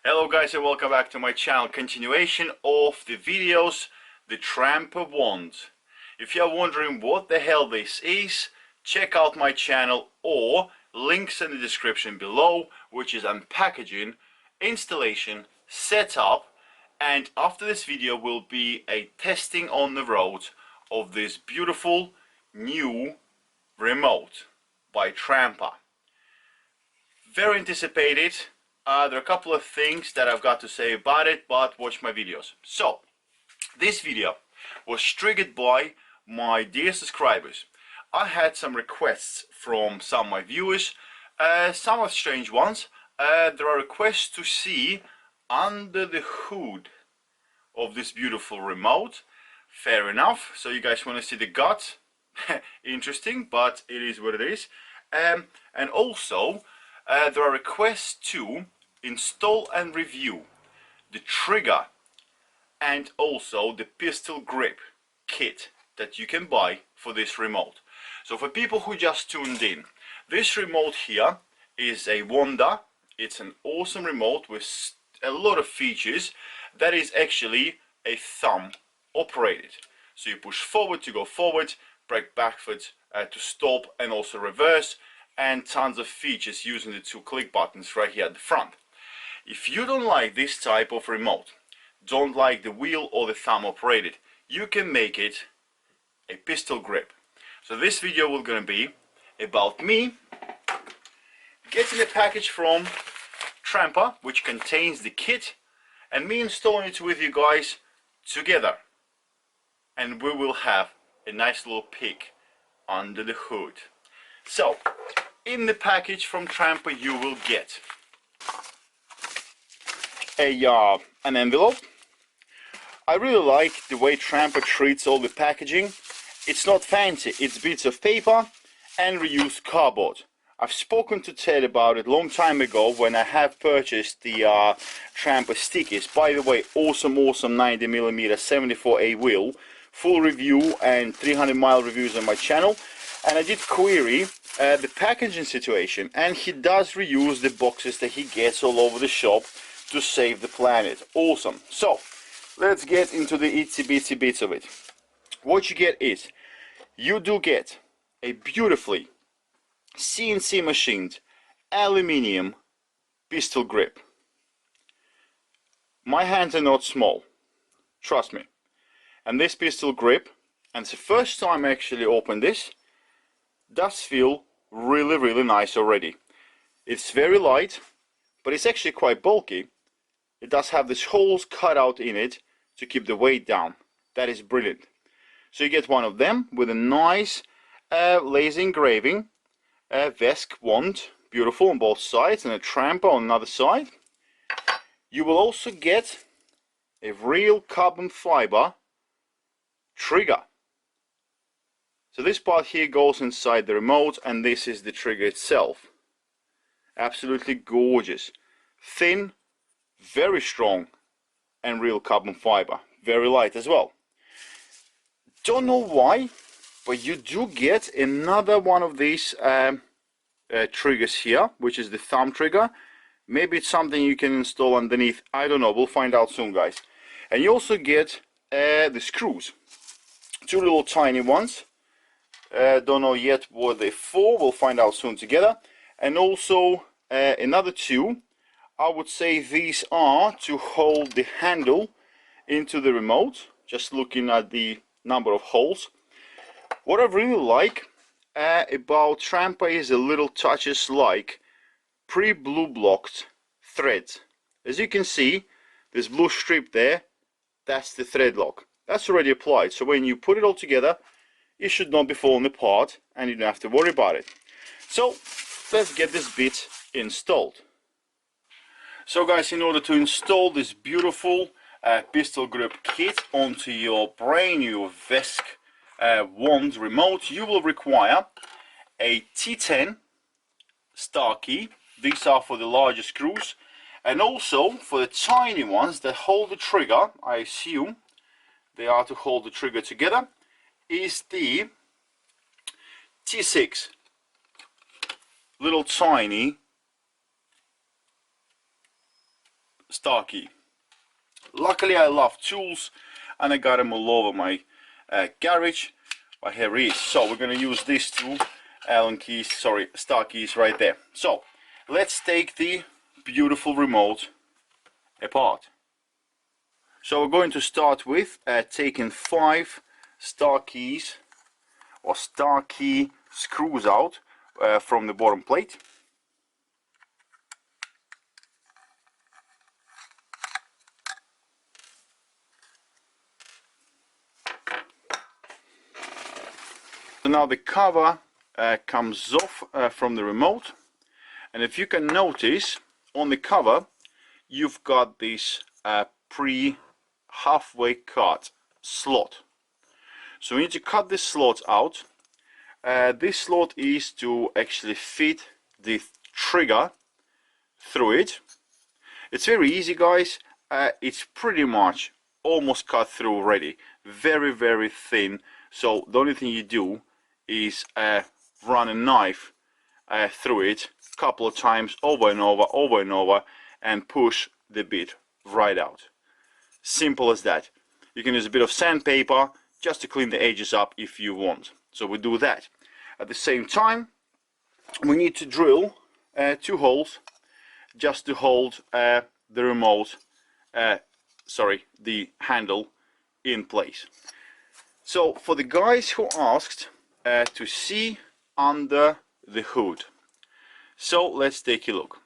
Hello guys and welcome back to my channel. Continuation of the videos, the Trampa wand. If you're wondering what the hell this is, check out my channel or links in the description below, which is unpackaging, installation, setup, and after this video will be a testing on the road of this beautiful new remote by Trampa. Very anticipated. There are a couple of things that I've got to say about it, but watch my videos. So, this video was triggered by my dear subscribers. I had some requests from some of my viewers, some of strange ones. There are requests to see under the hood of this beautiful remote. Fair enough. So you guys want to see the gut? Interesting, but it is what it is. And also, there are requests to install and review the trigger and also the pistol grip kit that you can buy for this remote. So for people who just tuned in, this remote here is a wonder. It's an awesome remote with a lot of features that is actually a thumb operated. So you push forward to go forward, brake backwards to stop, and also reverse, and tons of features using the two click buttons right here at the front. If you don't like this type of remote, don't like the wheel or the thumb operated, you can make it a pistol grip. So this video will gonna be about me getting a package from Trampa which contains the kit and me installing it with you guys together, and we will have a nice little peek under the hood. So in the package from Trampa you will get an envelope. I really like the way Trampa treats all the packaging. It's not fancy, it's bits of paper and reused cardboard. I've spoken to Ted about it a long time ago when I have purchased the Trampa stickers. By the way, awesome 90mm 74A wheel, full review and 300-mile reviews on my channel. And I did query the packaging situation, and he does reuse the boxes that he gets all over the shop to save the planet. Awesome. So let's get into the itsy bitsy bits of it. What you get is, you do get a beautifully CNC machined aluminium pistol grip. My hands are not small, trust me. And this pistol grip, and it's the first time I actually opened this, does feel really nice already. It's very light, but it's actually quite bulky. It does have these holes cut out in it to keep the weight down. That is brilliant. So you get one of them with a nice laser engraving, Vesk wand, beautiful on both sides, and a Trampa on another side. You will also get a real carbon fiber trigger. So this part here goes inside the remote, and this is the trigger itself. Absolutely gorgeous. Thin, very strong, and real carbon fiber. Very light as well. Don't know why, but you do get another one of these triggers here, which is the thumb trigger. Maybe it's something you can install underneath. I don't know. We'll find out soon, guys. And you also get the screws. Two little tiny ones. Don't know yet what they're for. We'll find out soon together. And also another two. I would say these are to hold the handle into the remote. Just looking at the number of holes. What I really like about Trampa is a little touches like pre-blue blocked threads. As you can see, this blue strip there, that's the thread lock. That's already applied. So when you put it all together, it should not be falling apart and you don't have to worry about it. So let's get this bit installed. So guys, in order to install this beautiful pistol grip kit onto your brand new Vesk wand remote, you will require a T10 star key. These are for the larger screws, and also for the tiny ones that hold the trigger, I assume they are to hold the trigger together, is the T6 little tiny star key. Luckily I love tools and I got them all over my garage. But here it is. So we're going to use these two star keys right there. So let's take the beautiful remote apart. So we're going to start with taking 5 star keys or star key screws out from the bottom plate. So now the cover comes off from the remote, and if you can notice on the cover you've got this halfway cut slot. So we need to cut this slot out. This slot is to actually fit the trigger through it. It's very easy, guys. It's pretty much almost cut through already. Very thin. So the only thing you do is run a knife through it a couple of times over and over and push the bit right out. Simple as that. You can use a bit of sandpaper just to clean the edges up if you want. So we do that. At the same time, we need to drill 2 holes just to hold the remote, the handle in place. So for the guys who asked to see under the hood, so let's take a look.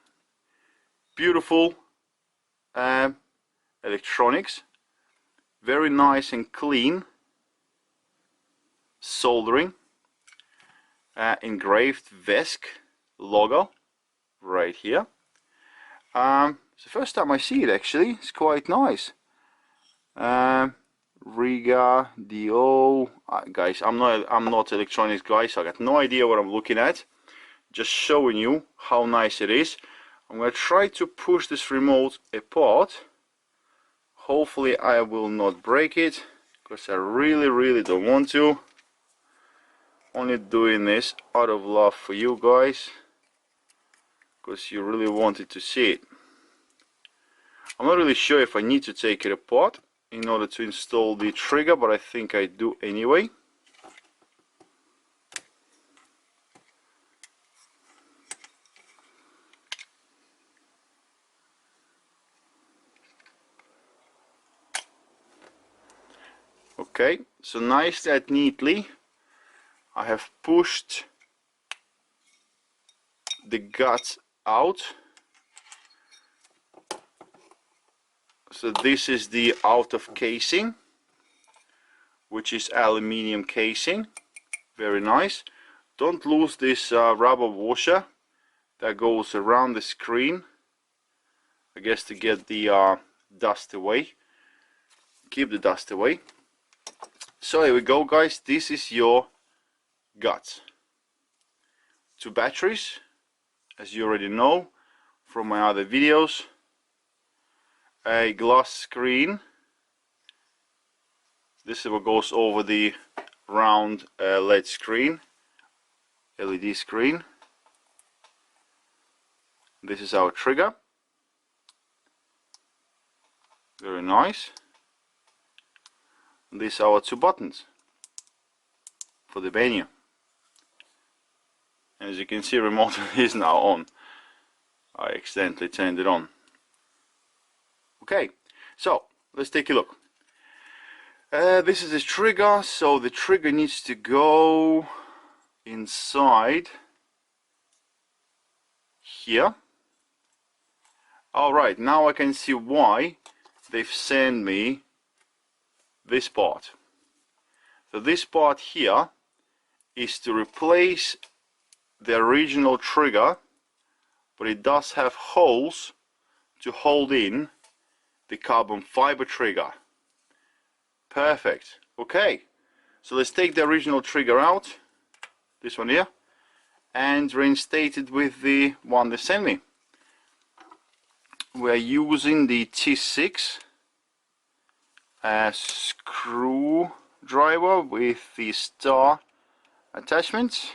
Beautiful electronics, very nice and clean soldering, engraved VESC logo right here. It's the first time I see it actually. It's quite nice. Riga DO. Guys, I'm not electronics guy, so I got no idea what I'm looking at. Just showing you how nice it is. I'm gonna try to push this remote apart. Hopefully I will not break it, because I really don't want to. Only doing this out of love for you guys, because you really wanted to see it. I'm not really sure if I need to take it apart in order to install the trigger, but I think I do anyway. Okay, so nicely and neatly I have pushed the guts out. So this is the out of casing, which is aluminium casing. Very nice. Don't lose this rubber washer that goes around the screen, I guess to get the dust away, keep the dust away. So here we go, guys. This is your guts. 2 batteries, as you already know from my other videos. A glass screen. This is what goes over the round LED screen, LED screen. This is our trigger. Very nice. And these are our 2 buttons for the menu. And as you can see, remote is now on. I accidentally turned it on. Okay, so let's take a look. This is the trigger, so the trigger needs to go inside here. Alright, now I can see why they've sent me this part. So this part here is to replace the original trigger, but it does have holes to hold in the carbon fiber trigger. Perfect. Okay, so let's take the original trigger out, this one here, and reinstate it with the one they sent me. We're using the T6 screwdriver with the star attachment.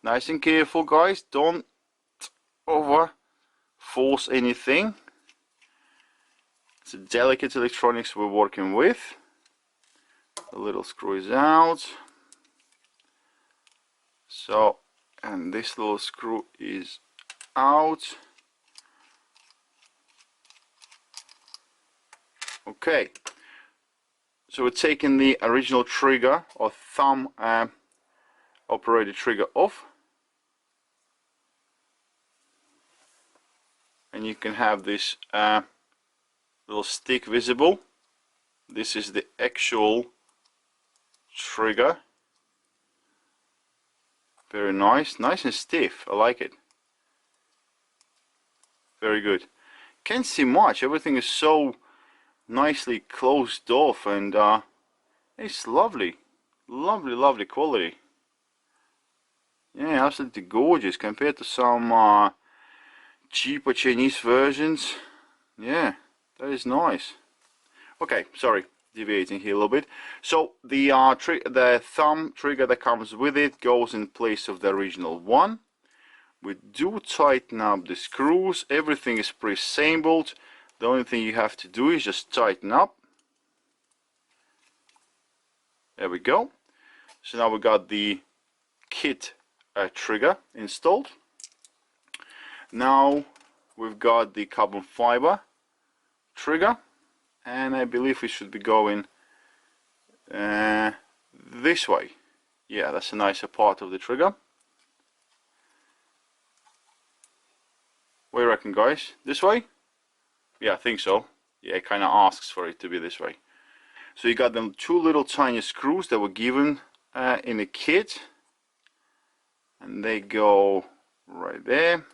Nice and careful, guys, don't over force anything. It's a delicate electronics we're working with. The little screw is out. So, and this little screw is out. Okay, so we're taking the original trigger or thumb operated trigger off, and you can have this little stick visible. This is the actual trigger. Very nice, nice and stiff. I like it. Very good. Can't see much. Everything is so nicely closed off, and it's lovely, lovely quality. Yeah, absolutely gorgeous compared to some cheaper Chinese versions. Yeah, that is nice. Okay, sorry, deviating here a little bit. So the the thumb trigger that comes with it goes in place of the original one. We do tighten up the screws. Everything is pre-assembled. The only thing you have to do is just tighten up. There we go. So now we got the kit trigger installed. Now we've got the carbon fiber trigger, and I believe we should be going this way. Yeah, that's a nicer part of the trigger. What do you reckon, guys? This way? Yeah, I think so. Yeah, it kind of asks for it to be this way. So you got them two little tiny screws that were given in the kit, and they go right there.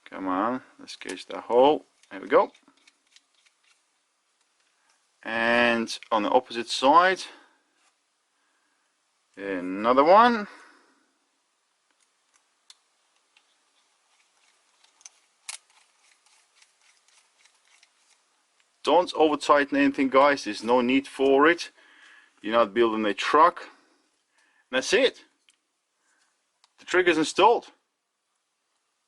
Come on, let's gauge that hole. There we go. And on the opposite side, another one. Don't over tighten anything, guys. There's no need for it. You're not building a truck. And that's it. The trigger's installed.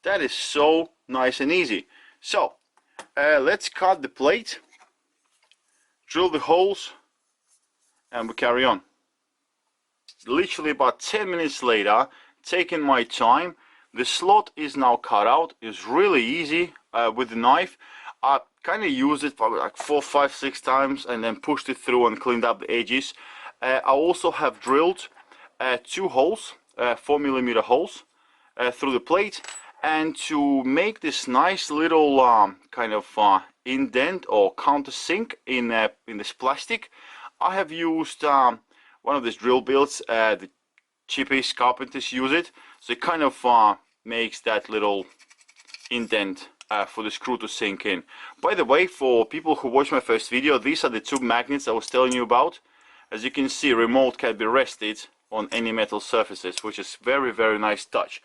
That is so nice and easy. So let's cut the plate, drill the holes, and we carry on. Literally about 10 minutes later, taking my time, the slot is now cut out. It's really easy with the knife. I kind of used it probably like 4, 5, 6 times and then pushed it through and cleaned up the edges. I also have drilled 2 holes, 4mm holes through the plate, and to make this nice little kind of indent or countersink in this plastic, I have used one of these drill bits. The cheapest carpenters use it, so it kind of makes that little indent for the screw to sink in. By the way, for people who watched my first video, these are the 2 magnets I was telling you about. As you can see, remote can be rested on any metal surfaces, which is very nice touch.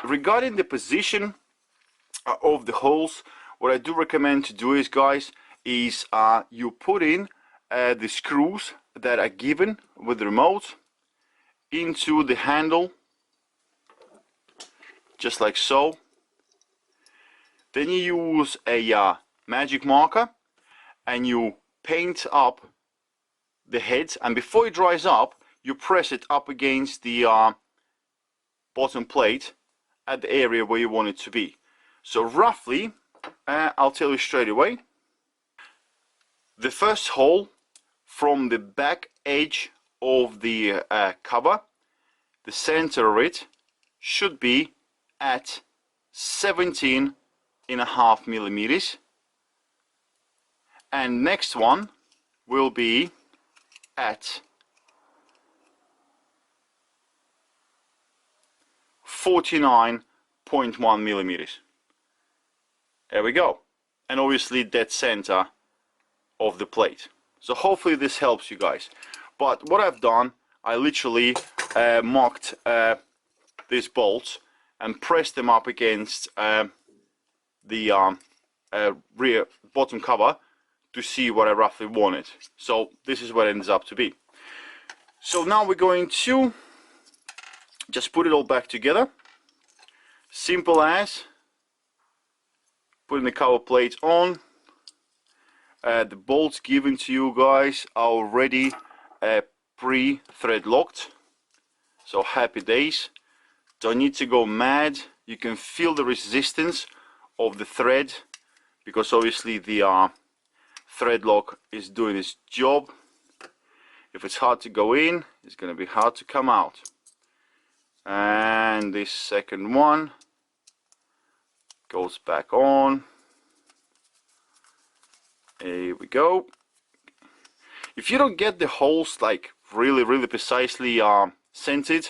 Regarding the position of the holes, what I do recommend to do is, guys, is you put in the screws that are given with the remote into the handle, just like so. Then you use a magic marker and you paint up the heads, and before it dries up, you press it up against the bottom plate at the area where you want it to be. So roughly, I'll tell you straight away. The first hole from the back edge of the cover, the center of it should be at 17.5 millimeters, and next one will be at 49.1 millimeters. There we go. And obviously dead center of the plate. So hopefully this helps you guys. But what I've done, I literally marked these bolts and pressed them up against the rear bottom cover to see what I roughly wanted. So this is what it ends up to be. So now we're going to just put it all back together. Simple as, putting the cover plate on. The bolts given to you guys are already pre-thread locked, so happy days. Don't need to go mad. You can feel the resistance of the thread, because obviously the thread lock is doing its job. If it's hard to go in, it's going to be hard to come out. And this second one goes back on. Here we go. If you don't get the holes like really precisely centered,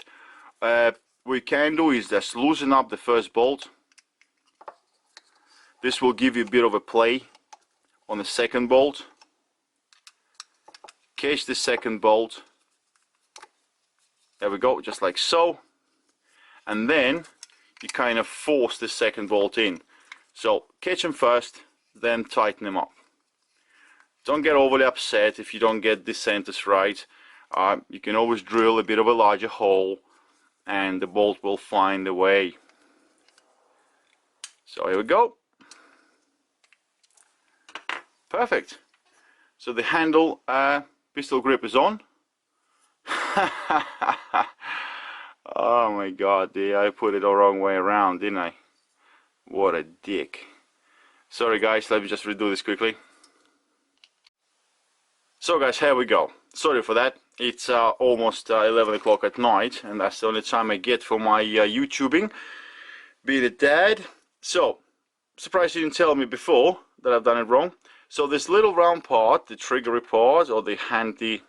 what you can do is just loosen up the first bolt. This will give you a bit of a play on the second bolt. Catch the second bolt. There we go, just like so. And then you kind of force the second bolt in. So catch them first, then tighten them up. Don't get overly upset if you don't get the centers right. You can always drill a bit of a larger hole and the bolt will find a way. So here we go. Perfect. So the handle pistol grip is on. Oh my god, I put it the wrong way around, didn't I? What a dick. Sorry guys, let me just redo this quickly. So guys, here we go. Sorry for that. It's almost 11 o'clock at night, and that's the only time I get for my YouTubing. Be the dad. So, surprised you didn't tell me before that I've done it wrong. So this little round part, the triggery part, or the handy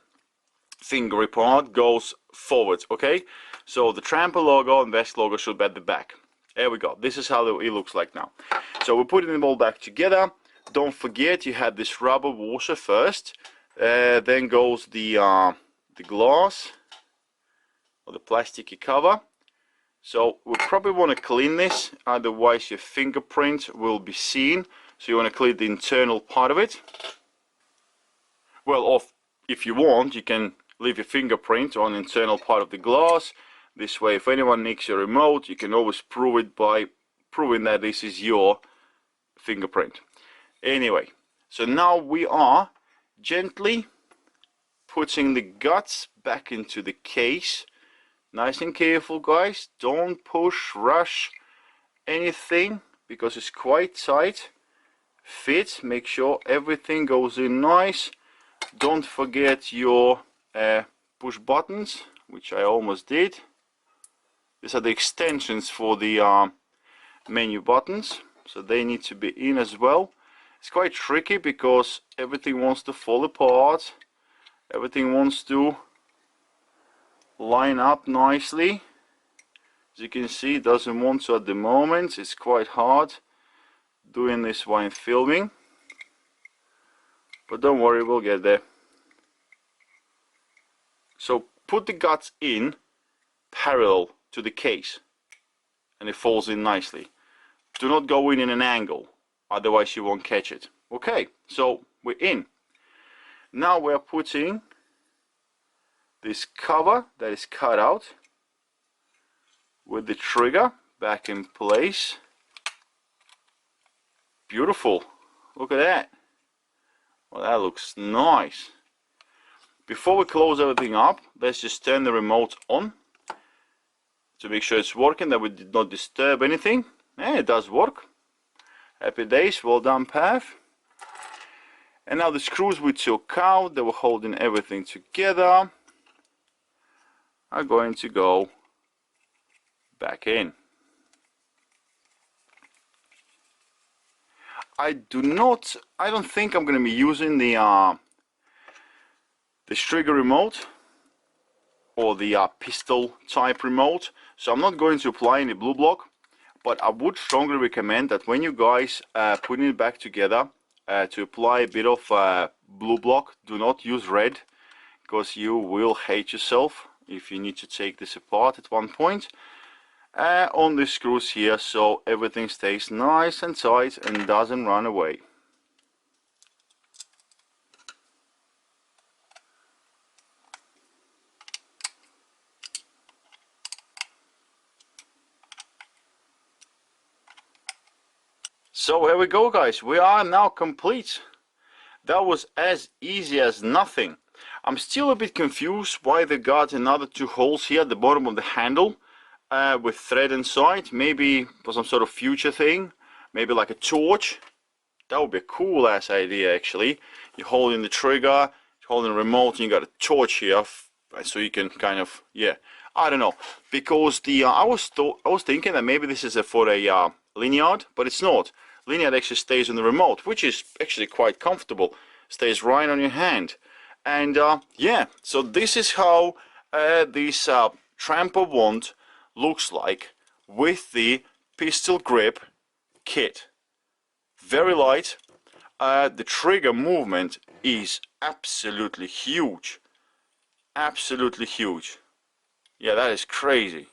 fingery part, goes forward, okay? So the Trampa logo and Vest logo should be at the back. There we go. This is how it looks like now. So we're putting them all back together. Don't forget you had this rubber washer first. Then goes the glass or the plasticky cover. So we probably want to clean this, otherwise your fingerprint will be seen. So you want to clean the internal part of it. Well, if you want, you can leave your fingerprint on the internal part of the glass. This way, if anyone nicks your remote, you can always prove it by proving that this is your fingerprint. Anyway, so now we are gently putting the guts back into the case. Nice and careful guys, don't push, rush anything because it's quite tight. Fit, make sure everything goes in nice. Don't forget your push buttons, which I almost did. These are the extensions for the menu buttons, so they need to be in as well. It's quite tricky because everything wants to fall apart, everything wants to line up nicely. As you can see, it doesn't want to at the moment. It's quite hard doing this while filming, but don't worry, we'll get there. So put the guts in parallel to the case and it falls in nicely. Do not go in an angle, otherwise you won't catch it. Okay, so we're in. Now we're putting this cover that is cut out with the trigger back in place. Beautiful, look at that. Well, that looks nice. Before we close everything up, let's just turn the remote on to make sure it's working, that we did not disturb anything. And it does work. Happy days, well done Pav. And now the screws we took out, that were holding everything together, are going to go back in. I don't think I'm going to be using the trigger remote or the pistol type remote, so I'm not going to apply any blue block, but I would strongly recommend that when you guys putting it back together, to apply a bit of blue block, do not use red, because you will hate yourself if you need to take this apart at one point. On the screws here, so everything stays nice and tight and doesn't run away. So here we go, guys, we are now complete. That was as easy as nothing. I'm still a bit confused why they got another 2 holes here at the bottom of the handle with thread inside. Maybe for some sort of future thing, maybe like a torch. That would be a cool ass idea actually. You're holding the trigger, you're holding the remote, and you got a torch here, so you can kind of, yeah, I don't know, because the I was thinking that maybe this is for a lanyard, but it's not. Lanyard actually stays on the remote, which is actually quite comfortable. Stays right on your hand, and yeah. So this is how this Trampa wand looks like with the pistol grip kit. Very light. The trigger movement is absolutely huge. Absolutely huge. Yeah, that is crazy.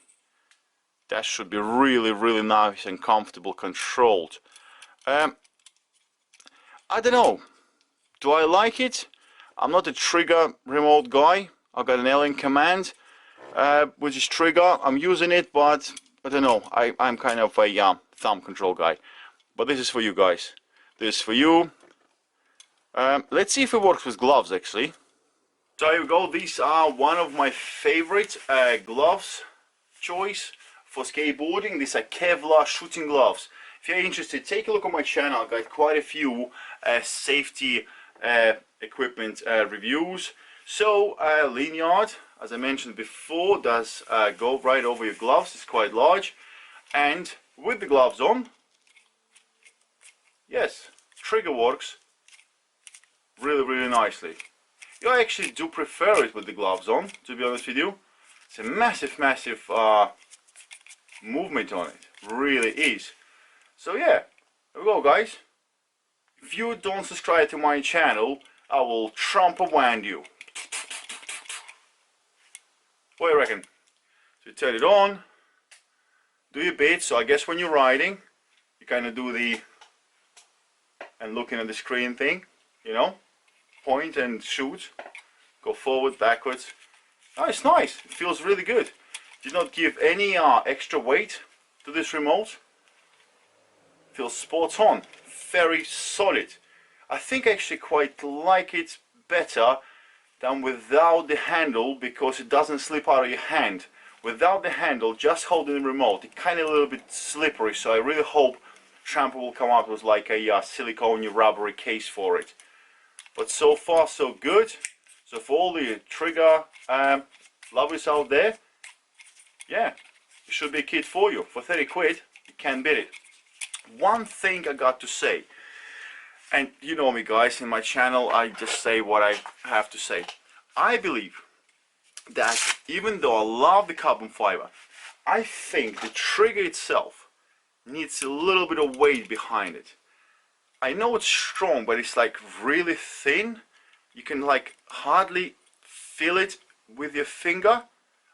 That should be really, really nice and comfortable controlled. I don't know. Do I like it? I'm not a trigger remote guy. I've got an alien command, which is trigger. I'm using it, but I don't know. I'm kind of a thumb control guy. But this is for you guys. This is for you. Let's see if it works with gloves actually. So here we go. These are one of my favorite gloves choice for skateboarding. These are Kevlar shooting gloves. If you're interested, take a look on my channel. I've got quite a few safety equipment reviews. So lanyard, as I mentioned before, does go right over your gloves. It's quite large, and with the gloves on, yes, trigger works really, really nicely. I actually do prefer it with the gloves on, to be honest with you. It's a massive, massive movement on it. Really is. So yeah, there we go, guys. If you don't subscribe to my channel, I will Trampa wand you. What do you reckon? So you turn it on, do your bit. So I guess when you're riding, you kind of do the and looking at the screen thing, you know, point and shoot, go forward, backwards. Oh, it's nice. It feels really good. Did not give any extra weight to this remote. Feels spot on. Very solid. I think I actually quite like it better than without the handle, because it doesn't slip out of your hand. Without the handle, just holding the remote, it kind of a little bit slippery. So I really hope Trampa will come out with like a silicone rubbery case for it. But so far so good. So for all the trigger lovers out there, yeah, it should be a kit for you. For 30 quid, you can't beat it. One thing I got to say, and you know me guys, in my channel I just say what I have to say. I believe that even though I love the carbon fiber, I think the trigger itself needs a little bit of weight behind it. I know it's strong, but it's like really thin. You can like hardly feel it with your finger.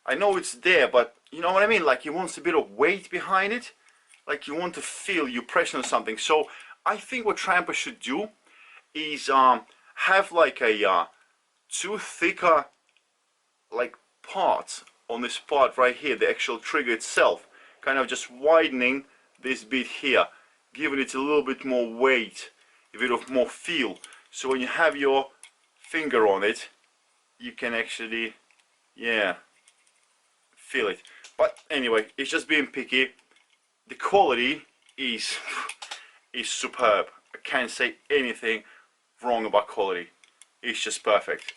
I know it's there, but you know what I mean? Like you want a bit of weight behind it. Like you want to feel you pressing on something. So I think what Trampa should do is have like a 2 thicker like parts on this part right here, the actual trigger itself, kind of just widening this bit here, giving it a little bit more weight, a bit of more feel. So when you have your finger on it, you can actually, yeah, feel it. But anyway, it's just being picky. The quality is superb. I can't say anything wrong about quality. It's just perfect.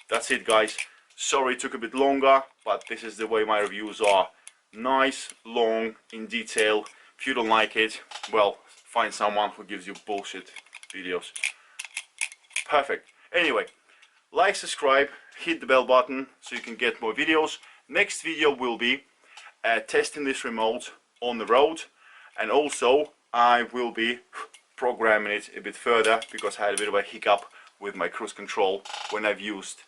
That's it, guys. Sorry it took a bit longer, but this is the way my reviews are. Nice, long, in detail. If you don't like it, well, find someone who gives you bullshit videos. Perfect. Anyway, like, subscribe, hit the bell button so you can get more videos. Next video will be testing this remote on the road, and also I will be programming it a bit further because I had a bit of a hiccup with my cruise control when I've used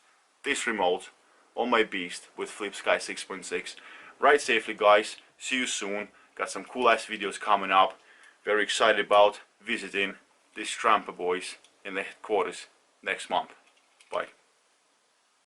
this remote on my beast with Flip Sky 6.6. Ride safely, guys. See you soon. Got some cool ass videos coming up. Very excited about visiting these Trampa boys in the headquarters next month. Bye.